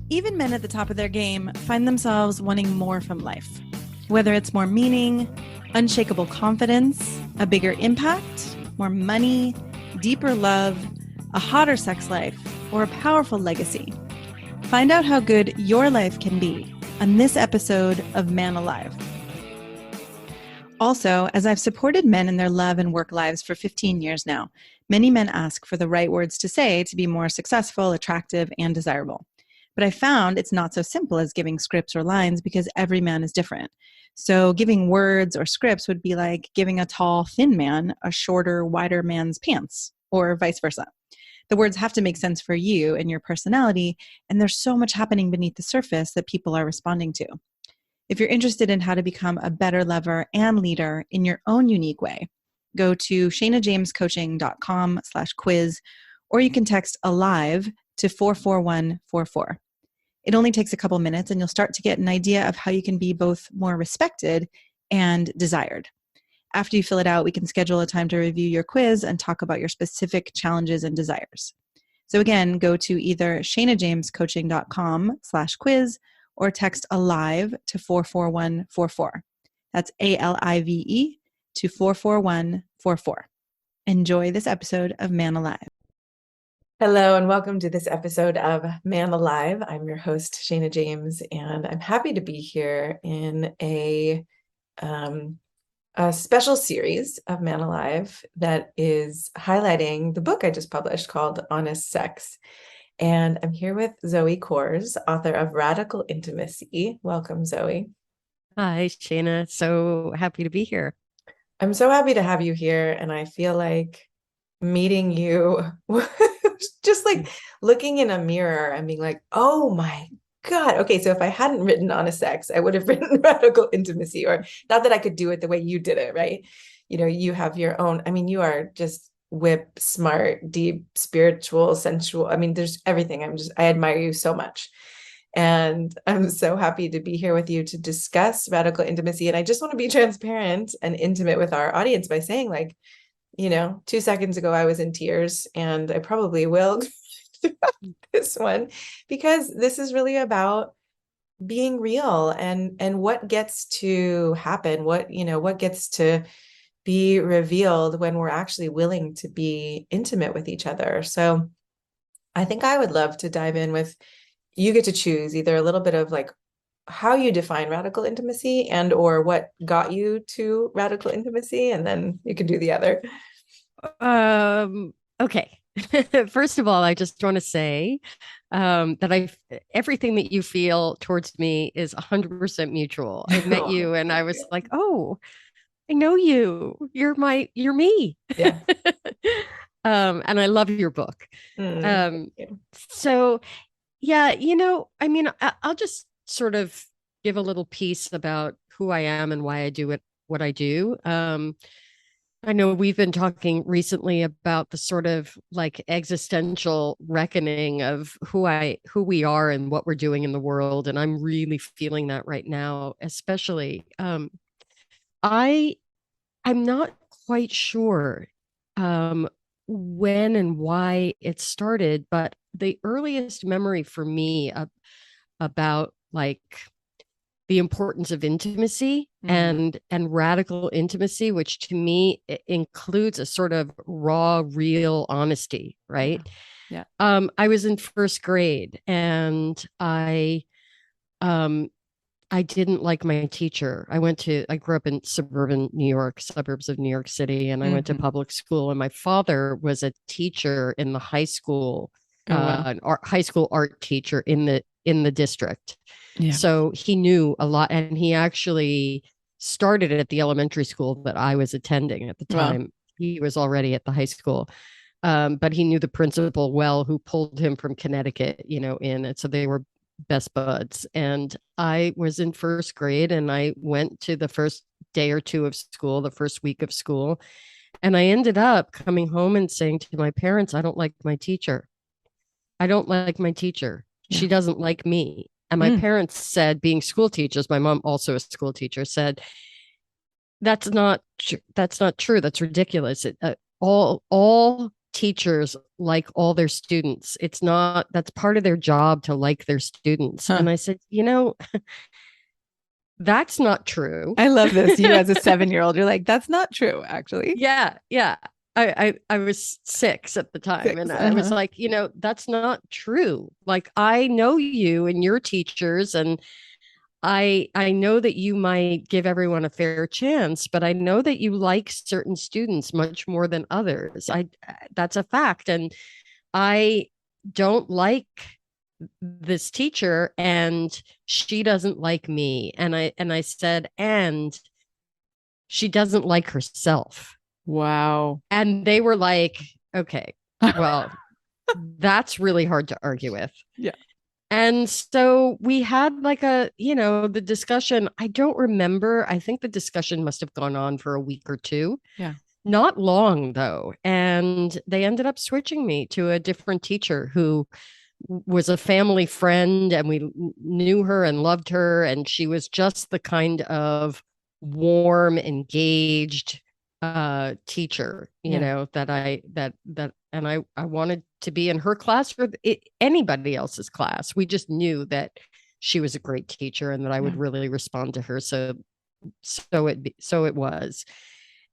Even men at the top of their game find themselves wanting more from life. Whether it's more meaning, unshakable confidence, a bigger impact, more money, deeper love, a hotter sex life, or a powerful legacy. Find out how good your life can be on this episode of Man Alive. Also, as I've supported men in their love and work lives for 15 years now, many men ask for the right words to say to be more successful, attractive, and desirable. But I found it's not so simple as giving scripts or lines because every man is different. So giving words or scripts would be like giving a tall, thin man a shorter, wider man's pants, or vice versa. The words have to make sense for you and your personality, and there's so much happening beneath the surface that people are responding to. If you're interested in how to become a better lover and leader in your own unique way, go to shanajamescoaching.com/quiz, or you can text ALIVE to 44144. It only takes a couple minutes and you'll start to get an idea of how you can be both more respected and desired. After you fill it out, we can schedule a time to review your quiz and talk about your specific challenges and desires. So again, go to either shanajamescoaching.com/quiz or text ALIVE to 44144. That's ALIVE to 44144. Enjoy this episode of Man Alive. Hello, and welcome to this episode of Man Alive. I'm your host, Shana James, and I'm happy to be here in a special series of Man Alive that is highlighting the book I just published called Honest Sex. And I'm here with Zoë Kors, author of Radical Intimacy. Welcome, Zoë. Hi, Shana. So happy to be here. I'm so happy to have you here, and I feel like meeting you just like looking in a mirror and being like, oh my God. Okay, so if I hadn't written Honest Sex, I would have written Radical Intimacy, or not that I could do it the way you did it, right? You know, you have your own, I mean, you are just whip smart, deep, spiritual, sensual. I mean, there's everything. I admire you so much. And I'm so happy to be here with you to discuss radical intimacy. And I just want to be transparent and intimate with our audience by saying, like, 2 seconds ago, I was in tears, and I probably will this one, because this is really about being real and what gets to happen, what gets to be revealed when we're actually willing to be intimate with each other. So I think I would love to dive in with, you get to choose either a little bit of like how you define radical intimacy and or what got you to radical intimacy, and then you can do the other. Okay. First of all, I just want to say that everything that you feel towards me is 100% mutual. I met you and I was like, oh, I know you. You're me. Yeah. And I love your book. So yeah, I mean, I'll just sort of give a little piece about who I am and why I do what I do. I know we've been talking recently about the sort of like existential reckoning of who we are and what we're doing in the world. And I'm really feeling that right now, especially. I'm not quite sure when and why it started, but the earliest memory for me about like the importance of intimacy and radical intimacy, which to me includes a sort of raw, real honesty, right? Yeah. I was in first grade and I didn't like my teacher. I grew up in suburbs of New York City, and I went to public school, and my father was a teacher in the high school, an high school art teacher in the district. Yeah. So he knew a lot, and he actually started at the elementary school that I was attending at the time. Wow. He was already at the high school. But he knew the principal well, who pulled him from Connecticut, in it. So they were best buds. And I was in first grade, and I went to the first day or two of school, the first week of school. And I ended up coming home and saying to my parents, I don't like my teacher. I don't like my teacher. Yeah. She doesn't like me. And my parents said, being school teachers, my mom also a school teacher, said, that's not true. That's ridiculous. All teachers like all their students. It's not, that's part of their job to like their students. Huh. And I said, you know, that's not true. I love this. You as a 7-year-old, you're like, that's not true, actually. Yeah, yeah. I was 6 at the time, and 6. I was like, you know, that's not true. Like, I know you and your teachers, and I know that you might give everyone a fair chance, but I know that you like certain students much more than others. I That's a fact, and I don't like this teacher, and she doesn't like me. And I said, and she doesn't like herself. Wow. And they were like, okay, well, that's really hard to argue with. Yeah. And so we had like the discussion. I don't remember. I think the discussion must have gone on for a week or two. Yeah. Not long though. And they ended up switching me to a different teacher who was a family friend, and we knew her and loved her. And she was just the kind of warm, engaged teacher, that I wanted to be in her class or anybody else's class. We just knew that she was a great teacher and that I would really respond to her. So it was.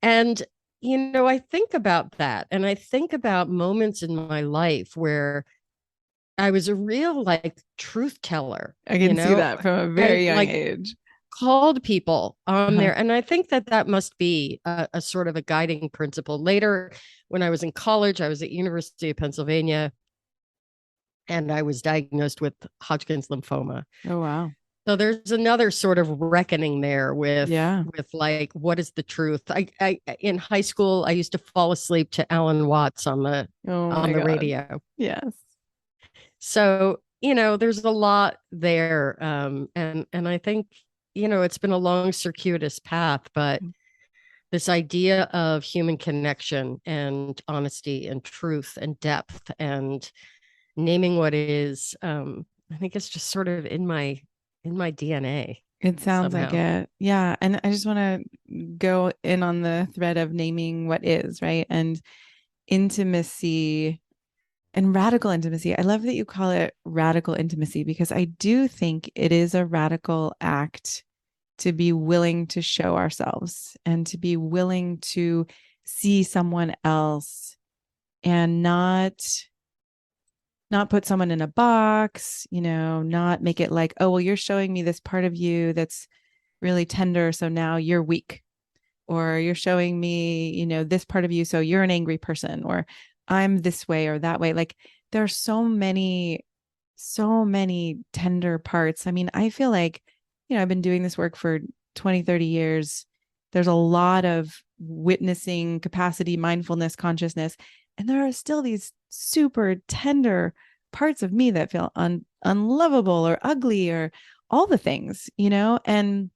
And I think about that, and I think about moments in my life where I was a real like truth teller. I can see that from a very young age. Called people on there. And I think that must be a sort of a guiding principle. Later, when I was in college, I was at University of Pennsylvania, and I was diagnosed with Hodgkin's lymphoma. Oh, wow. So there's another sort of reckoning there with like, what is the truth? I in high school, I used to fall asleep to Alan Watts on the radio. Yes. So, there's a lot there. And I think, it's been a long circuitous path, but this idea of human connection and honesty and truth and depth and naming what is, I think it's just sort of in my DNA. It sounds somehow. like it. Yeah. And I just want to go in on the thread of naming what is, right? And intimacy and radical intimacy. I love that you call it radical intimacy, because I do think it is a radical act to be willing to show ourselves and to be willing to see someone else and not put someone in a box, not make it like, oh, well, you're showing me this part of you that's really tender, so now you're weak. Or you're showing me, this part of you, so you're an angry person, or I'm this way or that way. Like, there are so many tender parts. I mean, I feel like, I've been doing this work for 20, 30 years. There's a lot of witnessing capacity, mindfulness, consciousness. And there are still these super tender parts of me that feel unlovable or ugly or all the things, and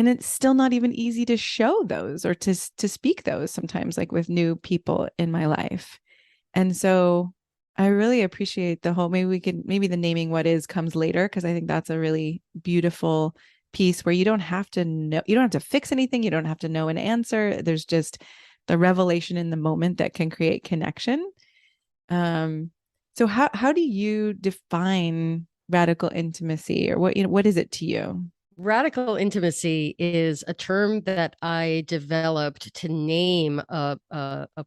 it's still not even easy to show those or to speak those sometimes, like with new people in my life. And so I really appreciate the whole, maybe the naming what is comes later, because I think that's a really beautiful piece where you don't have to know, you don't have to fix anything. You don't have to know an answer. There's just the revelation in the moment that can create connection. So how do you define radical intimacy, or what is it to you? Radical intimacy is a term that I developed to name a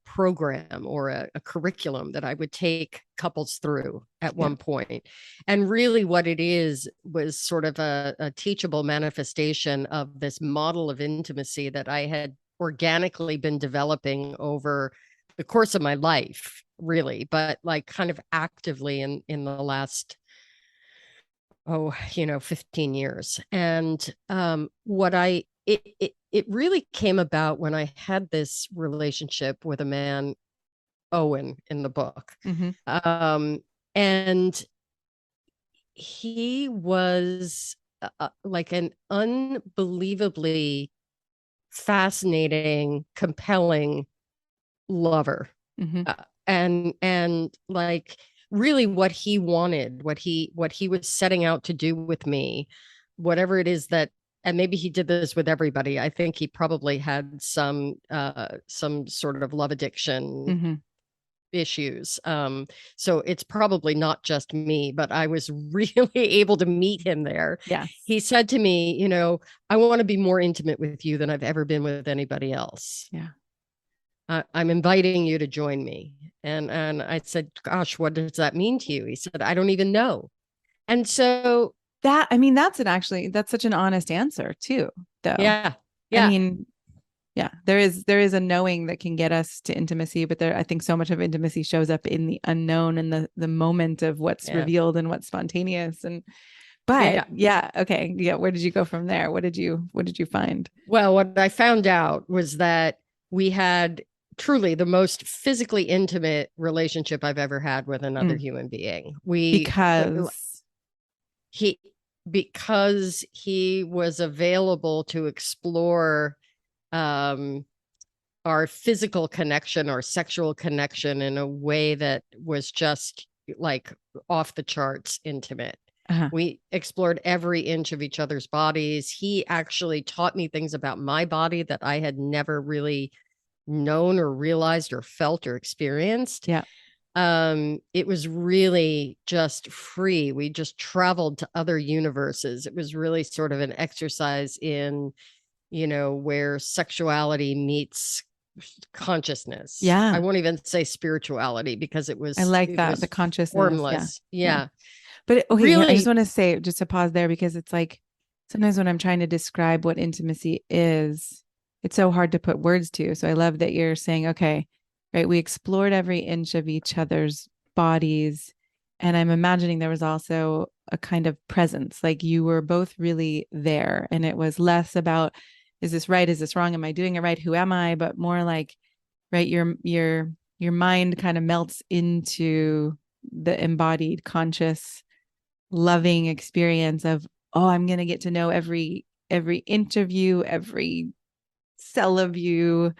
program or a curriculum that I would take couples through at one point. And really what it is was sort of a teachable manifestation of this model of intimacy that I had organically been developing over the course of my life, really, but like kind of actively in the last 15 years. And it really came about when I had this relationship with a man, Owen, in the book. And he was like an unbelievably fascinating, compelling lover. And like really what he wanted, what he was setting out to do with me, whatever it is that and maybe he did this with everybody. I think he probably had some sort of love addiction Mm-hmm. issues. So it's probably not just me, but I was really able to meet him there. Yes. He said to me, I want to be more intimate with you than I've ever been with anybody else. Yeah. I'm inviting you to join me. And I said, gosh, what does that mean to you? He said, I don't even know. And so I mean, that's such an honest answer too, though. Yeah. I mean, yeah, there is a knowing that can get us to intimacy, but I think so much of intimacy shows up in the unknown and the moment of what's revealed and what's spontaneous. But okay. Yeah. Where did you go from there? What did you find? Well, what I found out was that we had truly the most physically intimate relationship I've ever had with another human being. Because he was available to explore our physical connection, our sexual connection in a way that was just like off the charts intimate. We explored every inch of each other's bodies. He actually taught me things about my body that I had never really known or realized or felt or experienced. Yeah. It was really just free. We just traveled to other universes. It was really sort of an exercise in, where sexuality meets consciousness. Yeah. I won't even say spirituality because I like that. The consciousness. Formless. Yeah. But okay, really, I just want to say, just to pause there, because it's like sometimes when I'm trying to describe what intimacy is, it's so hard to put words to. So I love that you're saying, okay, right, we explored every inch of each other's bodies. And I'm imagining there was also a kind of presence, like you were both really there. And it was less about, is this right? Is this wrong? Am I doing it right? Who am I? But more like, right, your mind kind of melts into the embodied, conscious, loving experience of, oh, I'm going to get to know every inch of you, every cell of you.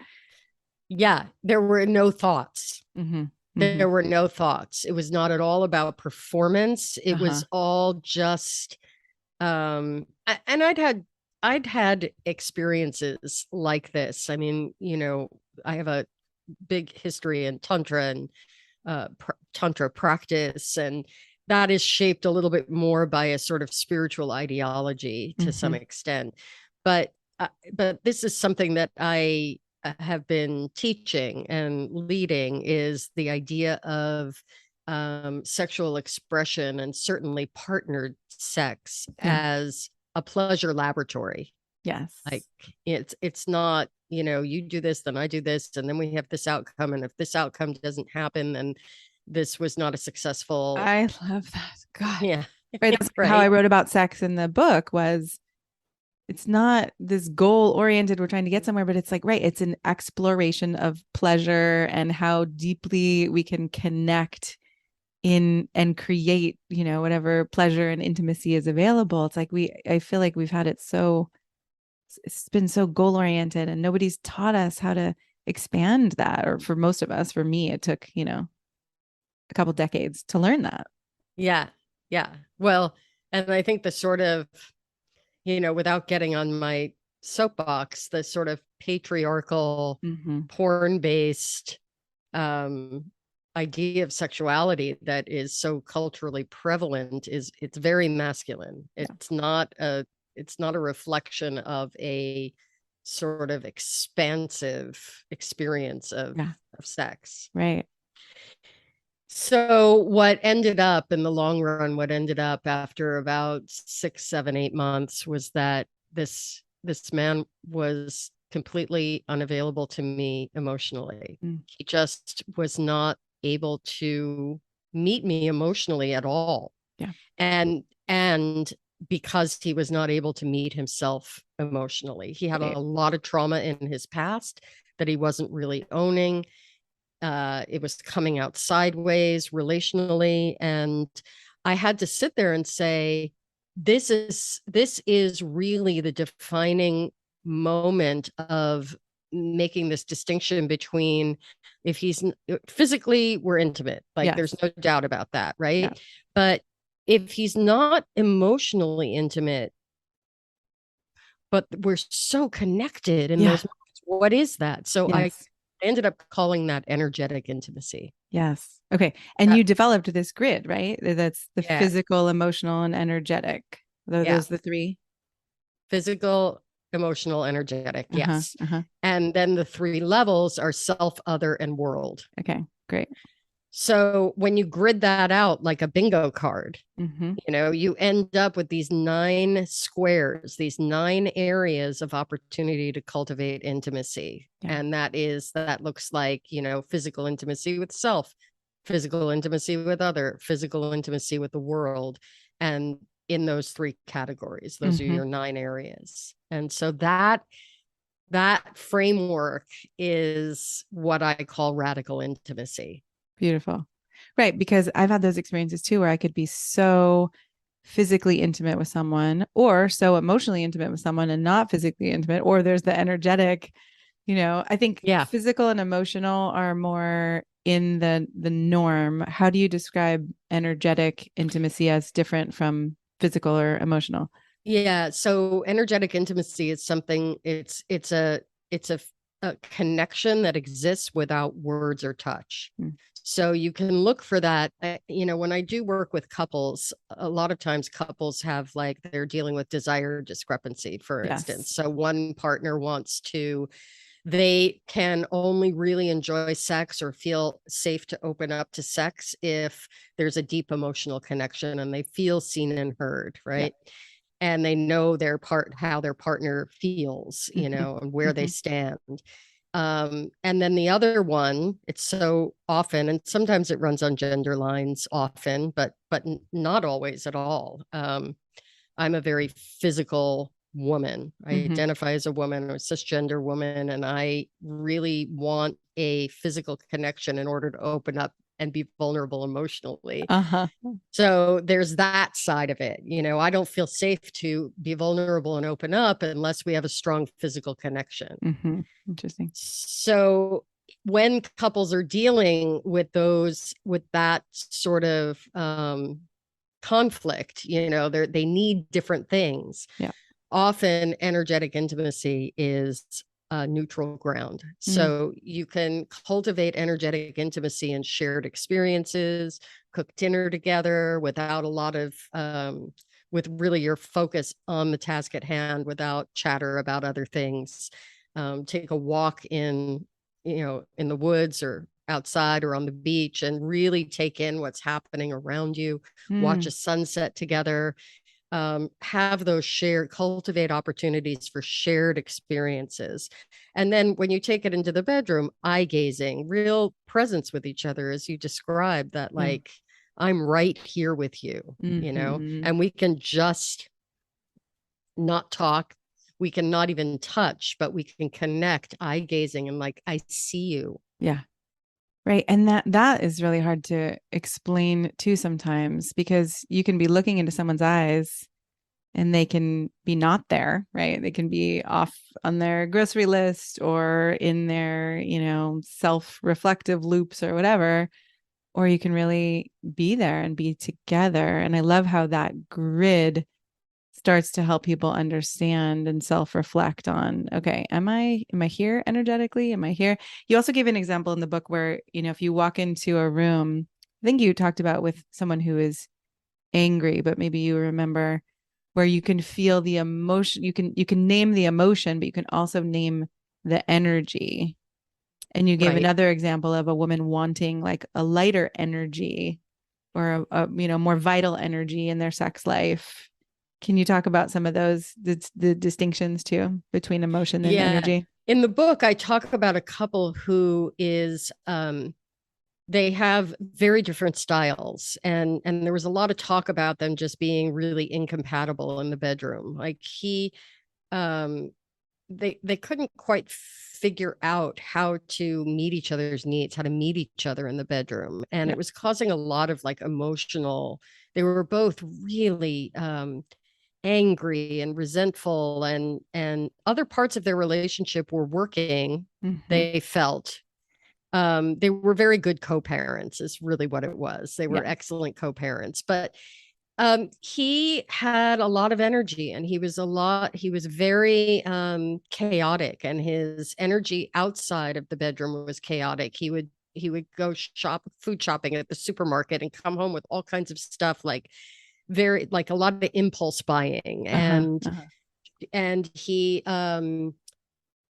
Yeah, there were no thoughts. Mm-hmm. There were no thoughts. It was not at all about performance. It was all just and I'd had experiences like this. I mean, I have a big history in tantra and tantra practice, and that is shaped a little bit more by a sort of spiritual ideology to some extent. But this is something that I have been teaching and leading, is the idea of sexual expression and certainly partnered sex as a pleasure laboratory. Yes. Like it's not, you do this, then I do this, and then we have this outcome. And if this outcome doesn't happen, then this was not a successful. I love that. God. Yeah. Right. That's how I wrote about sex in the book. Was it's not this goal oriented, we're trying to get somewhere, but it's like, right, it's an exploration of pleasure and how deeply we can connect in and create, whatever pleasure and intimacy is available. It's like I feel like we've had it's been so goal oriented, and nobody's taught us how to expand that. Or for most of us, for me, it took, a couple decades to learn that. Yeah. Yeah. Well, and I think the sort of, without getting on my soapbox, the sort of patriarchal, porn-based idea of sexuality that is so culturally prevalent it's very masculine. It's not a reflection of a sort of expansive experience of sex. Right. So what ended up in the long run, after about 6, 7, 8 months was that this man was completely unavailable to me emotionally. He just was not able to meet me emotionally at all. Yeah. And because he was not able to meet himself emotionally, he had a lot of trauma in his past that he wasn't really owning. It was coming out sideways relationally. And I had to sit there and say, this is really the defining moment of making this distinction between, if he's physically, we're intimate, like there's no doubt about that. Right. Yeah. But if he's not emotionally intimate, but we're so connected in Yeah. those moments. What is that? So I Yes. ended up calling that energetic intimacy. Yes. Okay. And you developed this grid, right? That's the Yeah. physical, emotional, and energetic. Are Yeah. those the three? Physical, emotional, energetic. Yes. Uh-huh. And then the 3 levels are self, other, and world. Okay, great. So when you grid that out like a bingo card, Mm-hmm. you know, you end up with these 9 squares, these 9 areas of opportunity to cultivate intimacy. Yeah. And that looks like, you know, physical intimacy with self, physical intimacy with other, physical intimacy with the world. And in those 3 categories, those are your 9 areas. And so that framework is what I call radical intimacy. Beautiful. Right. Because I've had those experiences too, where I could be so physically intimate with someone or so emotionally intimate with someone and not physically intimate, or there's the energetic, I think physical and emotional are more in the norm. How do you describe energetic intimacy as different from physical or emotional? Yeah. So energetic intimacy is something, it's a connection that exists without words or touch. So you can look for that. When I do work with couples, a lot of times couples have they're dealing with desire discrepancy, for instance. So one partner they can only really enjoy sex or feel safe to open up to sex if there's a deep emotional connection and they feel seen and heard, right? Yeah. And they know how their partner feels, and where they stand. And then the other one, it's so often, and sometimes it runs on gender lines often, but not always at all. I'm a very physical woman. I identify as a woman, a cisgender woman, and I really want a physical connection in order to open up and be vulnerable emotionally. So there's that side of it. I don't feel safe to be vulnerable and open up unless we have a strong physical connection. Interesting. So when couples are dealing with that sort of conflict, they need different things. Yeah. Often energetic intimacy is neutral ground. So you can cultivate energetic intimacy and shared experiences, cook dinner together without a lot of, with really your focus on the task at hand without chatter about other things. Take a walk in the woods or outside or on the beach and really take in what's happening around you, watch a sunset together. Have those cultivate opportunities for shared experiences. And then when you take it into the bedroom, eye gazing, real presence with each other, as you described, that I'm right here with you, and we can just not talk. We can not even touch, but we can connect, eye gazing, and I see you. Yeah. Right. And that is really hard to explain too sometimes, because you can be looking into someone's eyes and they can be not there, right? They can be off on their grocery list or in their, self-reflective loops or whatever, or you can really be there and be together. And I love how that grid starts to help people understand and self-reflect on, okay, am I here energetically? Am I here? You also gave an example in the book where, if you walk into a room, I think you talked about with someone who is angry, but maybe you remember where you can feel the emotion, you can name the emotion, but you can also name the energy. And you gave another example of a woman wanting a lighter energy or a more vital energy in their sex life. Can you talk about some of those, the distinctions too between emotion and energy? In the book, I talk about a couple who is, they have very different styles, and there was a lot of talk about them just being really incompatible in the bedroom. They couldn't quite figure out how to meet each other's needs, how to meet each other in the bedroom, and it was causing a lot of emotional. They were both really angry and resentful, and other parts of their relationship were working. They felt they were very good co-parents is really what it was. They were excellent co-parents, but He had a lot of energy, and he was very chaotic, and his energy outside of the bedroom was chaotic. He would go food shopping at the supermarket and come home with all kinds of stuff, like a lot of impulse buying. And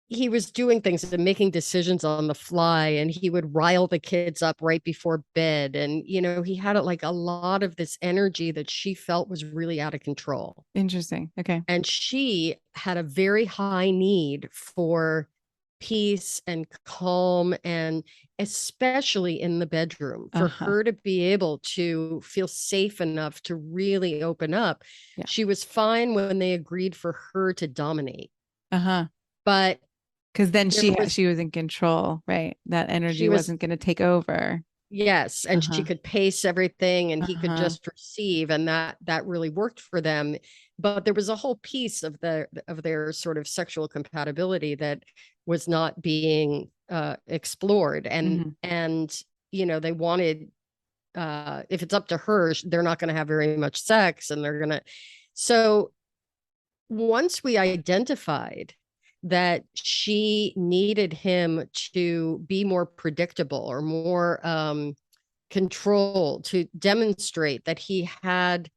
he was doing things and making decisions on the fly, and he would rile the kids up right before bed. And, he had like a lot of this energy that she felt was really out of control. Interesting. Okay. And she had a very high need for peace and calm, and especially in the bedroom, for her to be able to feel safe enough to really open up. Yeah. She was fine when they agreed for her to dominate. But because then she was in control, right? That energy wasn't going to take over. Yes. And she could pace everything, and he could just receive. And that really worked for them. But there was a whole piece of their sort of sexual compatibility that was not being explored. And they wanted, if it's up to her, they're not going to have very much sex, and they're going to. So once we identified that she needed him to be more predictable or more control, to demonstrate that he had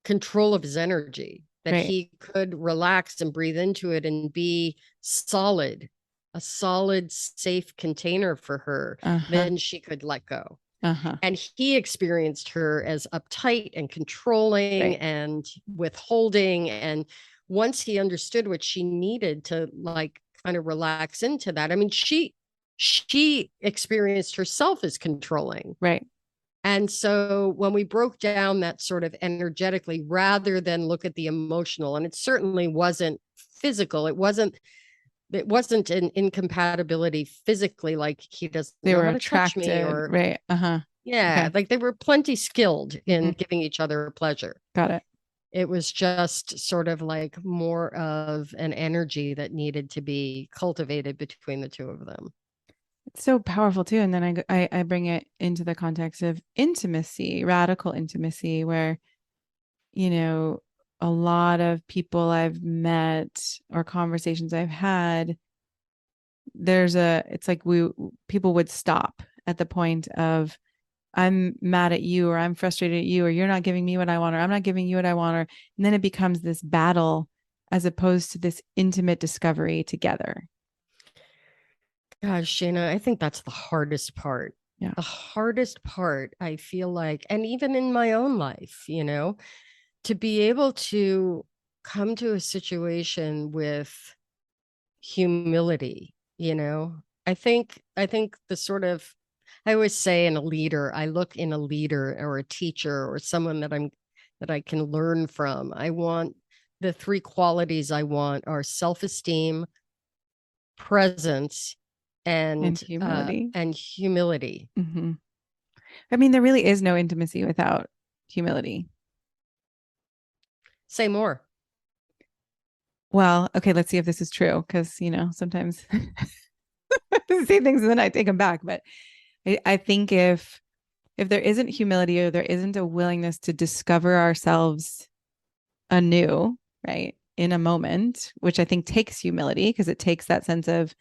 control of his energy, that he could relax and breathe into it and be a solid, safe container for her, then she could let go. And he experienced her as uptight and controlling and withholding. And once he understood what she needed to like kind of relax into that, I mean, she experienced herself as controlling. Right. And so when we broke down that sort of energetically, rather than look at the emotional, and it certainly wasn't physical, it wasn't an incompatibility physically, like he doesn't know how to touch me, or right. Like they were plenty skilled in giving each other pleasure. Got it. It was just sort of like more of an energy that needed to be cultivated between the two of them. It's so powerful too. And then I bring it into the context of intimacy, radical intimacy, where, a lot of people I've met or conversations I've had, it's like people would stop at the point of, I'm mad at you, or I'm frustrated at you, or you're not giving me what I want, or I'm not giving you what I want. And then it becomes this battle as opposed to this intimate discovery together. Gosh, Shana, I think that's the hardest part. Yeah. The hardest part, I feel like, and even in my own life, to be able to come to a situation with humility, I think the sort of, I always say I look in a leader or a teacher or someone that I can learn from. I want the three qualities I want are self-esteem, presence, and humility. I mean, there really is no intimacy without humility. Say more. Well, okay, let's see if this is true, because sometimes I say things and then I take them back. But I think if there isn't humility, or there isn't a willingness to discover ourselves anew, right, in a moment, which I think takes humility, because it takes that sense of,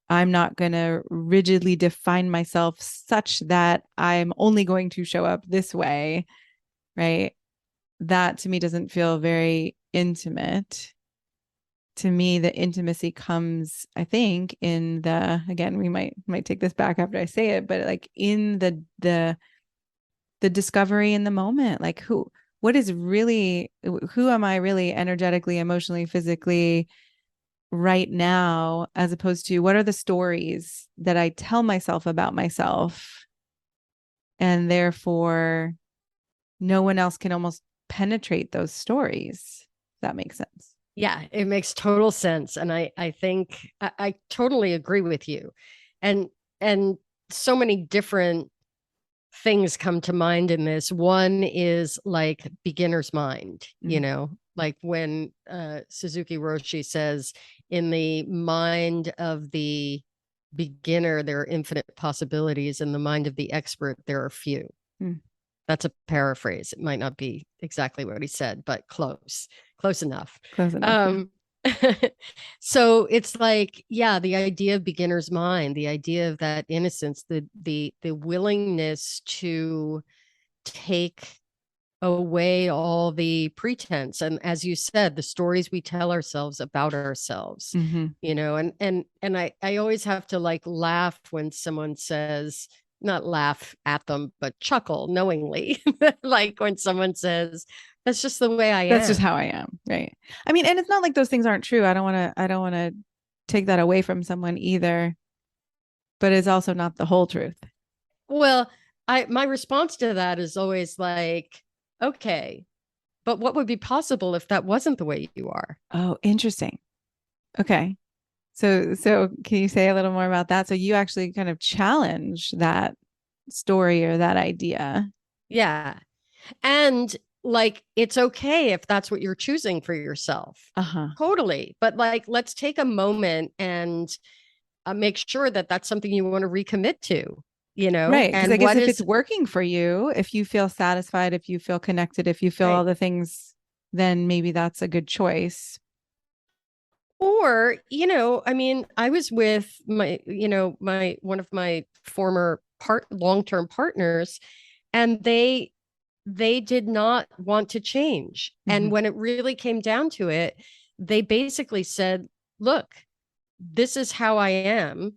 I'm not going to rigidly define myself such that I'm only going to show up this way, right? That to me doesn't feel very intimate. To me, the intimacy comes, I think, in again, we might take this back after I say it, but like in the discovery in the moment, like who am I really energetically, emotionally, physically right now, as opposed to what are the stories that I tell myself about myself, and therefore no one else can almost penetrate those stories. That makes sense. Yeah, it makes total sense. And I think I totally agree with you. And so many different things come to mind in this. One is like beginner's mind, like when Suzuki Roshi says, in the mind of the beginner, there are infinite possibilities. In the mind of the expert, there are few. That's a paraphrase. It might not be exactly what he said, but close enough. Close enough. So it's like, yeah, the idea of beginner's mind, the idea of that innocence, the willingness to take away all the pretense, and as you said, the stories we tell ourselves about ourselves. And I always have to like laugh when someone says, not laugh at them, but chuckle knowingly, like when someone says, that's just the way I am. That's just how I am. Right. I mean, and it's not like those things aren't true. I don't want to take that away from someone either, but it's also not the whole truth. Well, my response to that is always like, okay, but what would be possible if that wasn't the way you are? Oh, interesting. Okay. So can you say a little more about that? So you actually kind of challenge that story or that idea. Yeah. And like, it's okay if that's what you're choosing for yourself. Totally. But like, let's take a moment and make sure that that's something you want to recommit to, Right. Because I guess if is, it's working for you, if you feel satisfied, if you feel connected, if you feel right, all the things, then maybe that's a good choice. Or, I mean, I was with my one of my former long-term partners, and they did not want to change. And when it really came down to it, they basically said, look, this is how I am.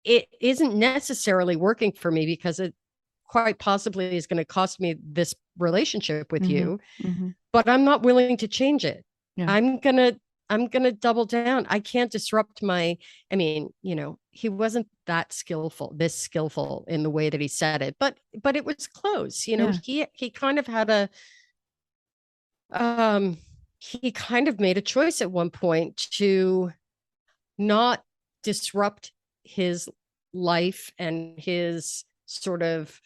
It isn't necessarily working for me because it quite possibly is going to cost me this relationship with you, but I'm not willing to change it. Yeah. I'm going to double down. I can't disrupt I mean, he wasn't this skillful in the way that he said it, but it was close. He kind of had he kind of made a choice at one point to not disrupt his life and his sort of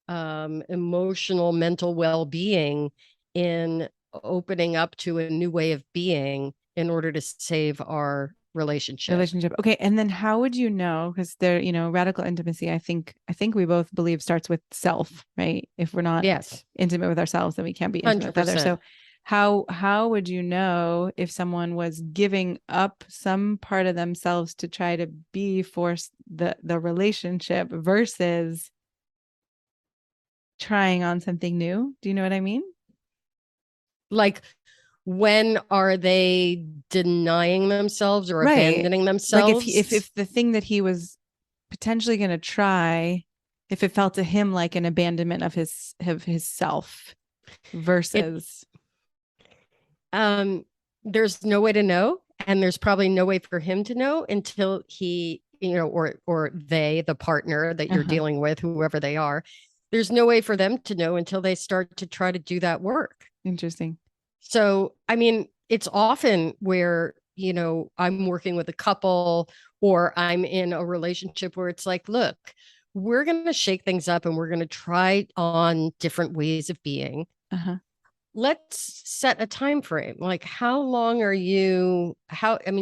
emotional, mental well-being in opening up to a new way of being in order to save our relationship. Okay. And then how would you know? Because there, radical intimacy, I think we both believe starts with self, right? If we're not intimate with ourselves, then we can't be intimate 100%. with others. So how would you know if someone was giving up some part of themselves to try to be for the relationship versus trying on something new? Do you know what I mean? Like, when are they denying themselves or abandoning themselves? Like if the thing that he was potentially going to try, if it felt to him like an abandonment of his self versus there's no way to know, and there's probably no way for him to know until he, or they, the partner that you're dealing with, whoever they are, there's no way for them to know until they start to try to do that work. Interesting. So, I mean, it's often where, I'm working with a couple or I'm in a relationship where it's like, look, we're going to shake things up and we're going to try on different ways of being. Let's set a time frame. Like, how long are you,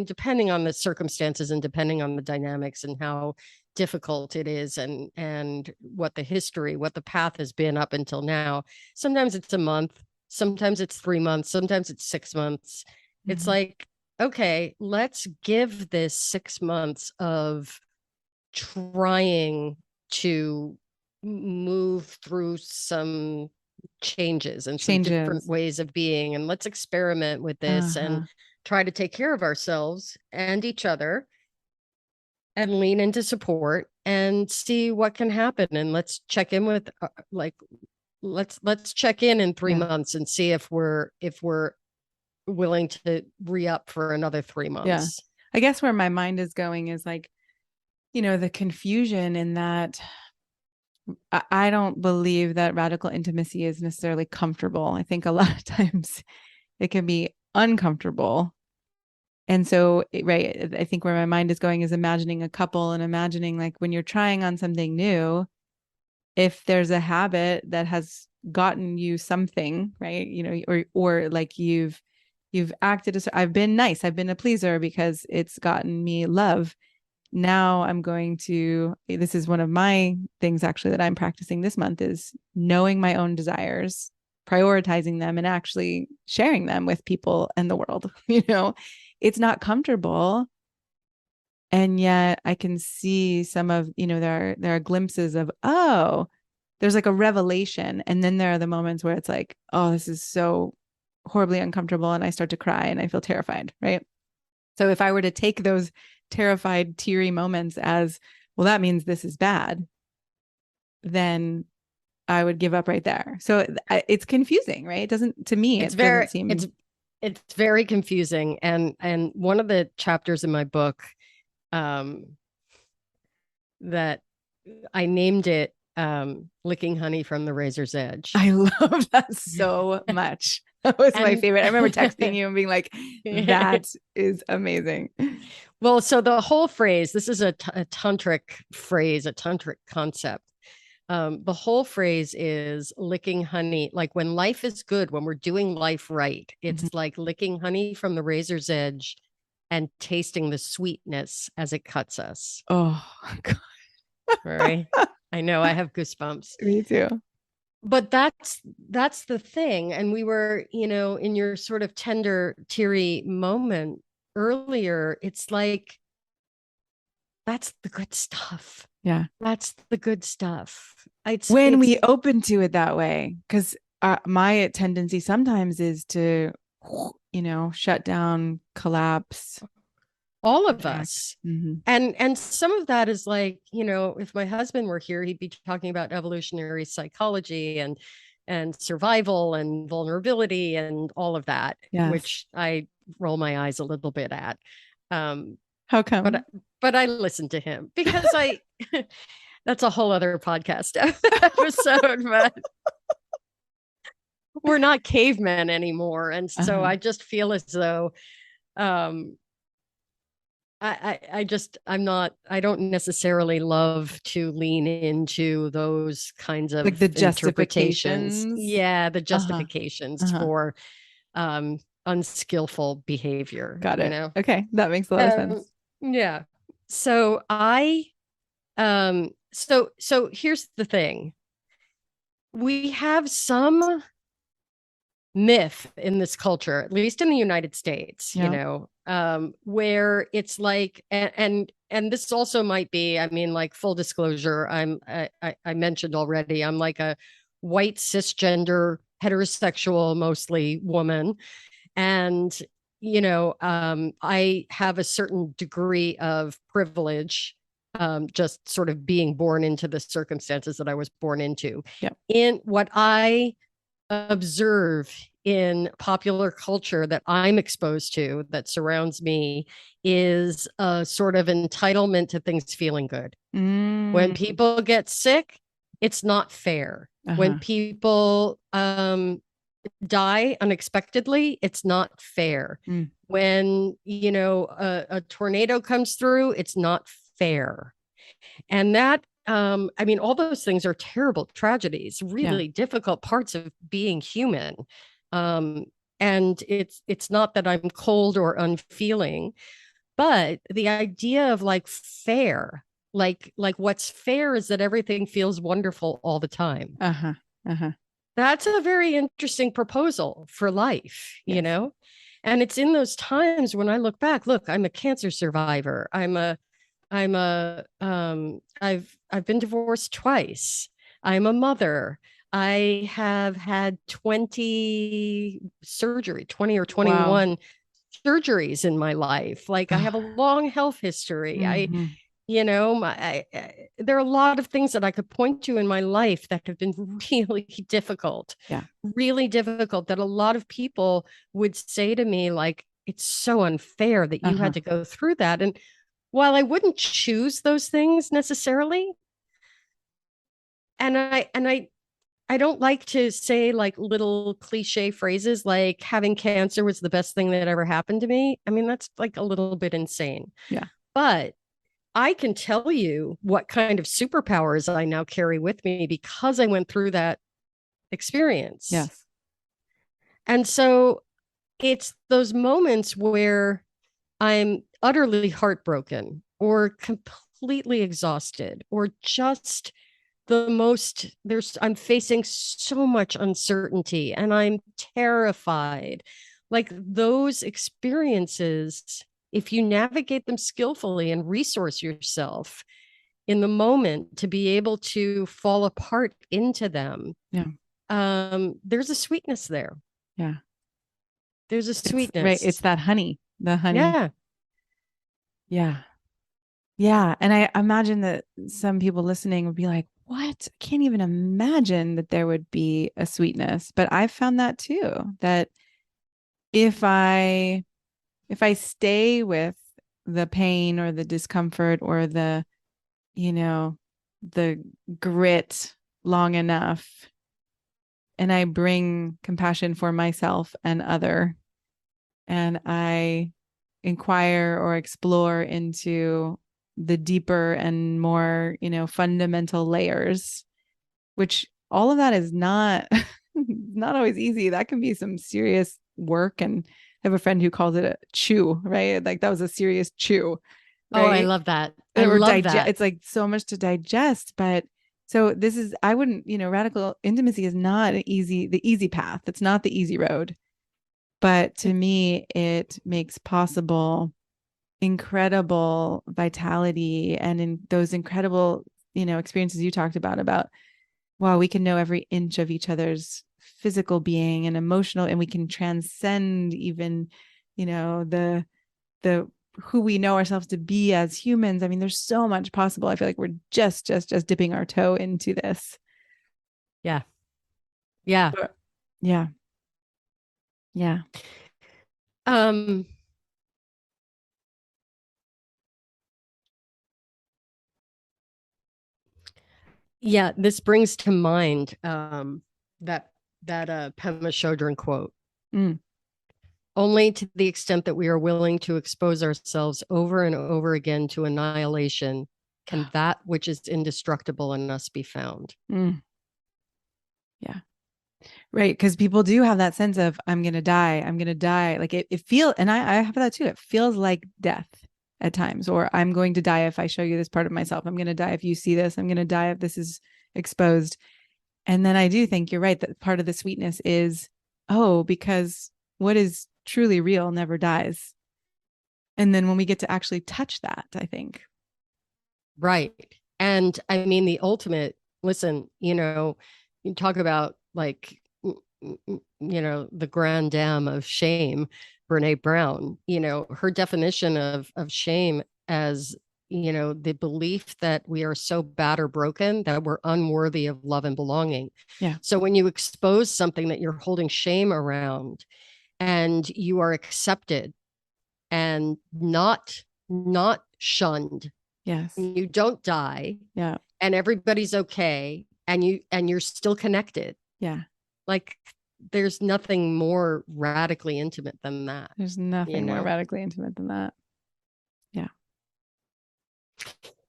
depending on the circumstances and depending on the dynamics and how difficult it is and what the path has been up until now. Sometimes it's a month. Sometimes it's 3 months. Sometimes it's 6 months. It's like, okay, let's give this 6 months of trying to move through some changes and some different ways of being. And let's experiment with this and try to take care of ourselves and each other and lean into support and see what can happen. And let's check in with let's check in 3 months and see if we're willing to re-up for another 3 months. Yeah. I guess where my mind is going is like, the confusion in that I don't believe that radical intimacy is necessarily comfortable. I think a lot of times it can be uncomfortable. And so, right, I think where my mind is going is imagining a couple and imagining like when you're trying on something new, if there's a habit that has gotten you something, right, or like you've acted as I've been nice, I've been a pleaser because it's gotten me love. now I'm going to, this is one of my things actually that I'm practicing this month, is knowing my own desires, prioritizing them, and actually sharing them with people and the world. It's not comfortable. And yet I can see some of, there are glimpses of, oh, there's like a revelation. And then there are the moments where it's like, oh, this is so horribly uncomfortable. And I start to cry and I feel terrified. Right. So if I were to take those terrified, teary moments as, well, that means this is bad, then I would give up right there. So it's confusing, right? It doesn't, to me, it doesn't seem. It's very confusing. And one of the chapters in my book, that I named it, Licking Honey from the Razor's Edge. I love that so much. That was my favorite. I remember texting you and being like, that is amazing. Well, so the whole phrase, this is a tantric phrase, a tantric concept. The whole phrase is licking honey. Like when life is good, when we're doing life right, it's like licking honey from the razor's edge and tasting the sweetness as it cuts us. Oh, God. Right. I know, I have goosebumps. Me too. But that's the thing. And we were, in your sort of tender, teary moment earlier, it's like, that's the good stuff. Yeah. That's the good stuff. When we open to it that way, because my tendency sometimes is to, shut down, collapse. All of us. And some of that is like, if my husband were here, he'd be talking about evolutionary psychology and survival and vulnerability and all of that, which I roll my eyes a little bit at. How come? But I listen to him because that's a whole other podcast episode, but we're not cavemen anymore. And so I just feel as though, I don't necessarily love to lean into those kinds of like the justifications. Yeah, the justifications for unskillful behavior. Got it. Okay, that makes a lot of sense. Yeah. So so here's the thing. We have some myth in this culture, at least in the United States, where it's like, and this also might be, like full disclosure, I mentioned already, I'm like a white cisgender heterosexual, mostly woman. And, I have a certain degree of privilege, just sort of being born into the circumstances that I was born into. Yep. In what I observe in popular culture that I'm exposed to, that surrounds me, is a sort of entitlement to things feeling good. When people get sick, it's not fair. When people die unexpectedly, it's not fair. When, a tornado comes through, it's not fair. And that, all those things are terrible tragedies, really difficult parts of being human. And it's not that I'm cold or unfeeling, but the idea of like fair, like what's fair is that everything feels wonderful all the time. That's a very interesting proposal for life, and it's in those times when I look back, I'm a cancer survivor. I've been divorced twice. I'm a mother. I have had 20 or 21 surgeries in my life. Like I have a long health history. There are a lot of things that I could point to in my life that have been really difficult. Yeah. Really difficult, that a lot of people would say to me, like, it's so unfair that you had to go through that. And while I wouldn't choose those things necessarily, and I don't like to say like little cliche phrases like having cancer was the best thing that ever happened to me. That's like a little bit insane. Yeah. But I can tell you what kind of superpowers I now carry with me because I went through that experience. Yes. And so it's those moments where I'm utterly heartbroken or completely exhausted, or just I'm facing so much uncertainty and I'm terrified. Like those experiences, if you navigate them skillfully and resource yourself in the moment to be able to fall apart into them, there's a sweetness there. Yeah. There's a sweetness. Right. It's that honey, the honey. Yeah. Yeah. Yeah. And I imagine that some people listening would be like, what? I can't even imagine that there would be a sweetness. But I've found that too, that if I stay with the pain or the discomfort or the, the grit long enough, and I bring compassion for myself and other, and I inquire or explore into the deeper and more, fundamental layers, which all of that is not not always easy. That can be some serious work. And I have a friend who calls it a chew, right? Like that was a serious chew. Right? Oh, I love that. I love that. It's like so much to digest. But so this is, I wouldn't, radical intimacy is not the easy path. It's not the easy road. But to me, it makes possible incredible vitality, and in those incredible, experiences you talked about, wow, we can know every inch of each other's physical being and emotional, and we can transcend even, the who we know ourselves to be as humans. I mean, there's so much possible. I feel like we're just dipping our toe into this. Yeah. Yeah. Yeah. Yeah. Yeah, this brings to mind that Pema Chodron quote. Only to the extent that we are willing to expose ourselves over and over again to annihilation can that which is indestructible in us be found. Yeah. Right. Because people do have that sense of, I'm going to die. I'm going to die. Like it feels, and I have that too. It feels like death at times, or I'm going to die if I show you this part of myself. I'm going to die if you see this. I'm going to die if this is exposed. And then I do think you're right that part of the sweetness is, because what is truly real never dies. And then when we get to actually touch that, I think. Right. And I mean, the ultimate, listen, you talk about like, the grand dame of shame, Brene Brown, her definition of shame as, the belief that we are so bad or broken that we're unworthy of love and belonging. Yeah. So when you expose something that you're holding shame around and you are accepted and not shunned, yes, you don't die, yeah, and everybody's okay, and you're still connected. Yeah. Like there's nothing more radically intimate than that. There's nothing more radically intimate than that. Yeah.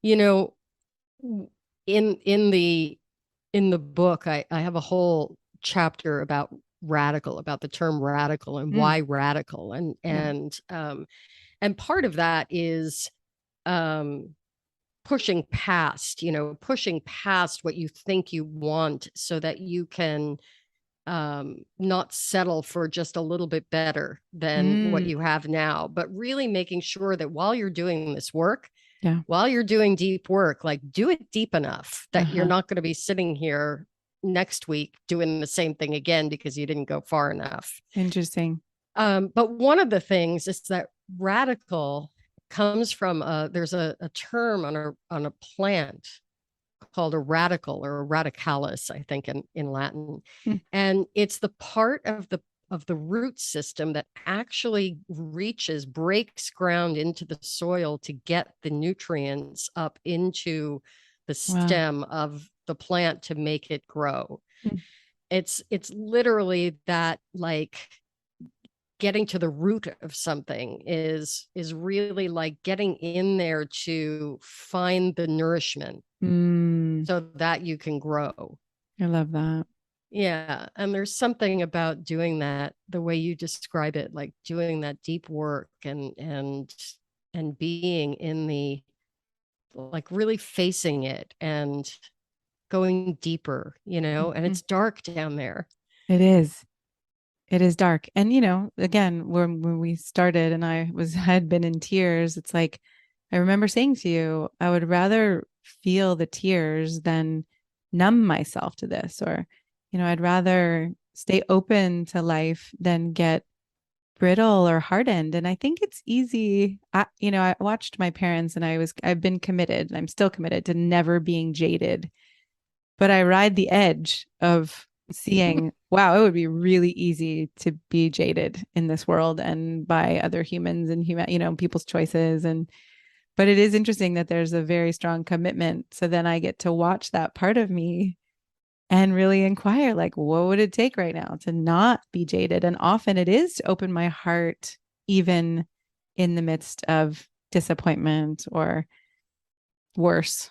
In the book, I have a whole chapter about the term radical and why radical. And part of that is pushing past what you think you want so that you can not settle for just a little bit better than what you have now, but really making sure that while you're doing this work, while you're doing deep work, like do it deep enough that you're not going to be sitting here next week doing the same thing again because you didn't go far enough. Interesting. But one of the things is that radical comes from there's a term on a plant called a radical or a radicalis, I think in Latin. And it's the part of the root system that actually breaks ground into the soil to get the nutrients up into the stem of the plant to make it grow. It's literally that, like, getting to the root of something is really like getting in there to find the nourishment so that you can grow. I love that. Yeah. And there's something about doing that, the way you describe it, like doing that deep work and being in the like really facing it and going deeper, and it's dark down there. It is. It is dark. And, again, when we started and I had been in tears, it's like, I remember saying to you, I would rather feel the tears than numb myself to this, or, I'd rather stay open to life than get brittle or hardened. And I think it's easy. I watched my parents and I've been committed, and I'm still committed to never being jaded, but I ride the edge of seeing, wow, it would be really easy to be jaded in this world and by other humans and people's choices. But it is interesting that there's a very strong commitment. So then I get to watch that part of me and really inquire, like, what would it take right now to not be jaded? And often it is to open my heart, even in the midst of disappointment or worse,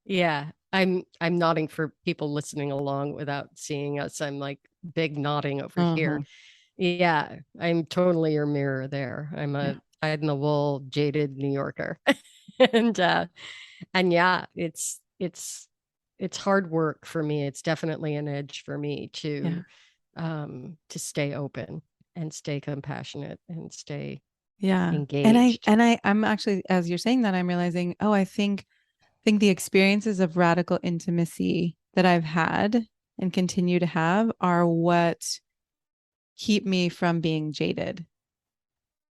Yeah. I'm nodding for people listening along without seeing us. I'm like big nodding over here. Yeah, I'm totally your mirror there. I'm a dyed in the wool, jaded New Yorker. and yeah, it's hard work for me. It's definitely an edge for me to stay open and stay compassionate and stay engaged. I'm actually, as you're saying that, I'm realizing, I think the experiences of radical intimacy that I've had and continue to have are what keep me from being jaded,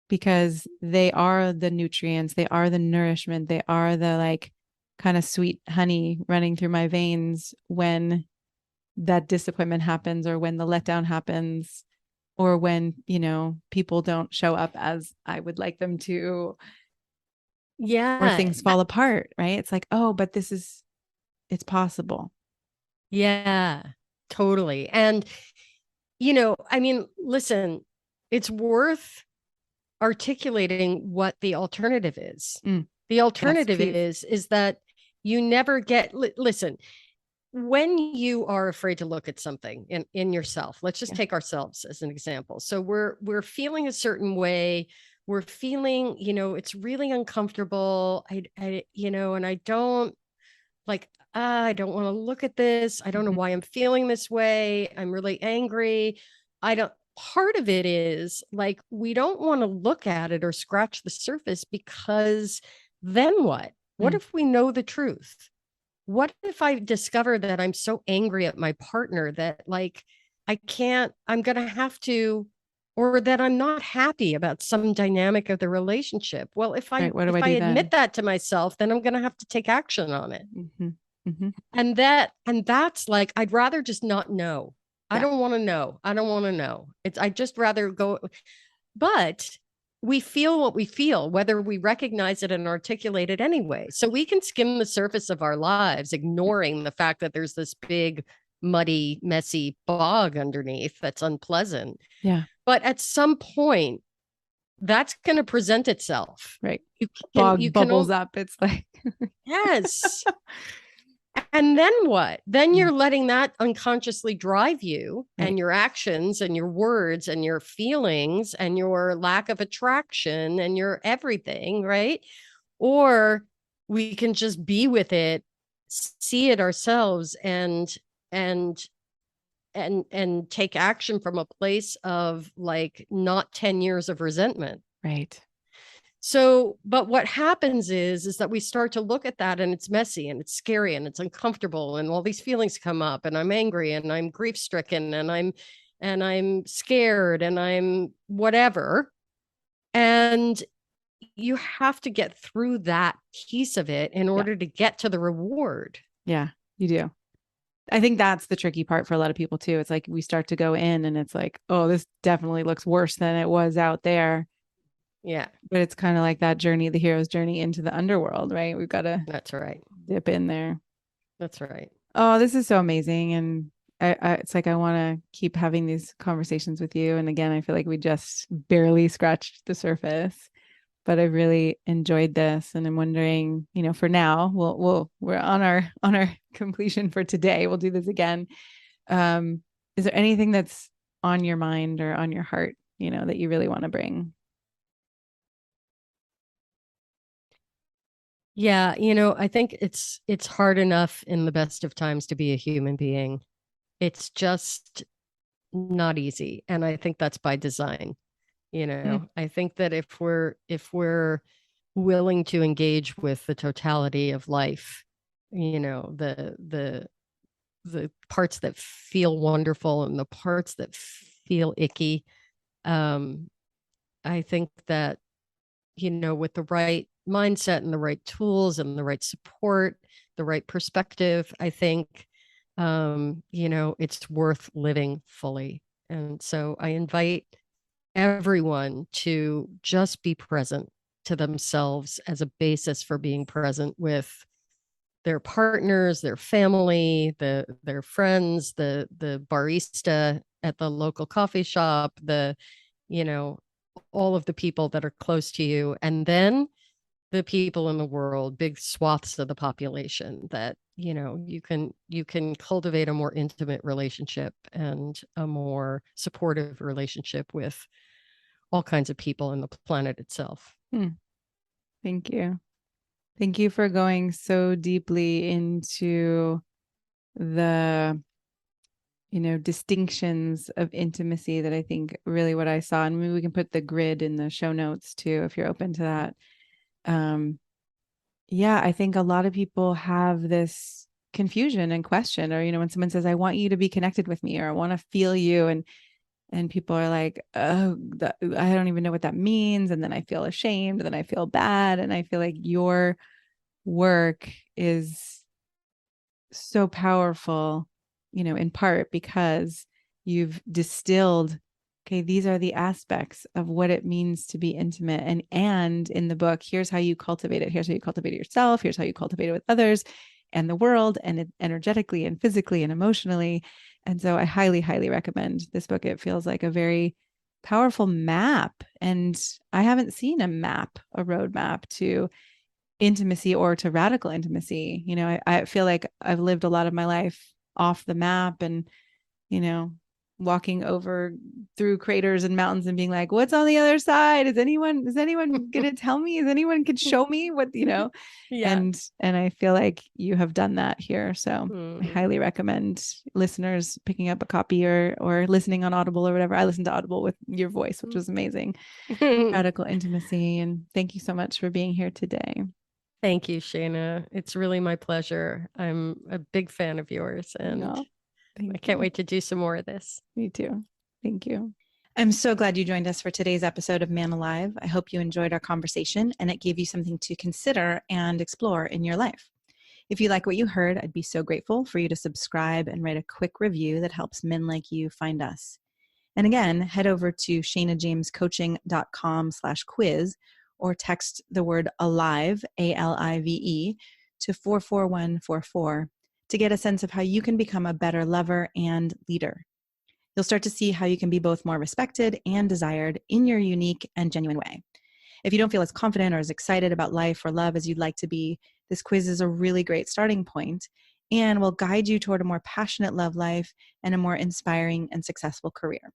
because they are the nutrients, they are the nourishment, they are the like kind of sweet honey running through my veins when that disappointment happens, or when the letdown happens, or when, people don't show up as I would like them to. Yeah. Or things fall apart, right? It's like, but it's possible. Yeah, totally. And, I mean, listen, it's worth articulating what the alternative is. The alternative is that you never get, listen, when you are afraid to look at something in yourself, let's just take ourselves as an example. So we're feeling a certain way. We're feeling, it's really uncomfortable. And I don't like, I don't want to look at this. I don't know why I'm feeling this way. I'm really angry. Part of it is like, we don't want to look at it or scratch the surface, because then what? What if we know the truth? What if I discover that I'm so angry at my partner that like, I'm going to have to, or that I'm not happy about some dynamic of the relationship? Well, if I admit that to myself, then I'm going to have to take action on it. And that's like, I'd rather just not know. I don't want to know. I don't want to know. I just rather go. But we feel what we feel, whether we recognize it and articulate it anyway. So we can skim the surface of our lives, ignoring the fact that there's this big, muddy, messy bog underneath that's unpleasant. Yeah. But at some point, that's going to present itself. Right. Bog bubbles up. It's like, yes. And then what? Then you're letting that unconsciously drive you, and your actions and your words and your feelings and your lack of attraction and your everything, right? Or we can just be with it, see it ourselves, and take action from a place of like not 10 years of resentment. Right. So, but what happens is that we start to look at that, and it's messy and it's scary and it's uncomfortable, and all these feelings come up, and I'm angry and I'm grief stricken and I'm scared and I'm whatever. And you have to get through that piece of it in order to get to the reward. Yeah, you do. I think that's the tricky part for a lot of people too. It's like we start to go in and it's like, oh, this definitely looks worse than it was out there. Yeah. But it's kind of like that journey, the hero's journey into the underworld, right? We've got to That's right. Dip in there. That's right. Oh, this is so amazing. And it's like, I want to keep having these conversations with you. And again, I feel like we just barely scratched the surface, but I really enjoyed this. And I'm wondering, for now, we're on our completion for today. We'll do this again. Is there anything that's on your mind or on your heart, that you really want to bring? Yeah, I think it's hard enough in the best of times to be a human being. It's just not easy, and I think that's by design. Mm. I think that if we're willing to engage with the totality of life, the parts that feel wonderful and the parts that feel icky, um, I think that, with the right mindset and the right tools and the right support, the right perspective, I think, it's worth living fully. And so I invite everyone to just be present to themselves as a basis for being present with their partners, their family, their friends, the barista at the local coffee shop, you know, all of the people that are close to you, and then the people in the world, big swaths of the population that, you can cultivate a more intimate relationship and a more supportive relationship with all kinds of people in the planet itself. Thank you. Thank you for going so deeply into the, distinctions of intimacy that I think really what I saw, and maybe we can put the grid in the show notes too, if you're open to that. Yeah, I think a lot of people have this confusion and question, or, when someone says, I want you to be connected with me, or I want to feel you. And people are like, oh, I don't even know what that means. And then I feel ashamed, and then I feel bad. And I feel like your work is so powerful, in part because you've distilled, okay, these are the aspects of what it means to be intimate. And in the book, here's how you cultivate it. Here's how you cultivate it yourself. Here's how you cultivate it with others and the world, and energetically and physically and emotionally. And so I highly, highly recommend this book. It feels like a very powerful map. And I haven't seen a roadmap to intimacy or to radical intimacy. I feel like I've lived a lot of my life off the map, and, walking over through craters and mountains and being like, what's on the other side? Is anyone going to tell me? Is anyone could show me what, Yeah. and I feel like you have done that here. So I highly recommend listeners picking up a copy or listening on Audible or whatever. I listened to Audible with your voice, which was amazing. Radical intimacy. And thank you so much for being here today. Thank you, Shayna. It's really my pleasure. I'm a big fan of yours, and I can't wait to do some more of this. Me too. Thank you. I'm so glad you joined us for today's episode of Man Alive. I hope you enjoyed our conversation and it gave you something to consider and explore in your life. If you like what you heard, I'd be so grateful for you to subscribe and write a quick review that helps men like you find us. And again, head over to shaynajamescoaching.com/quiz or text the word ALIVE, ALIVE, to 44144 to get a sense of how you can become a better lover and leader. You'll start to see how you can be both more respected and desired in your unique and genuine way. If you don't feel as confident or as excited about life or love as you'd like to be, this quiz is a really great starting point and will guide you toward a more passionate love life and a more inspiring and successful career.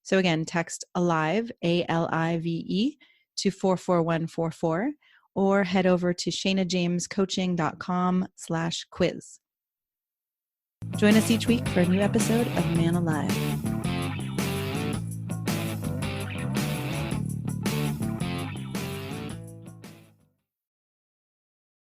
So again, text ALIVE, ALIVE, to 44144 or head over to shaynajamescoaching.com/quiz. Join us each week for a new episode of Man Alive.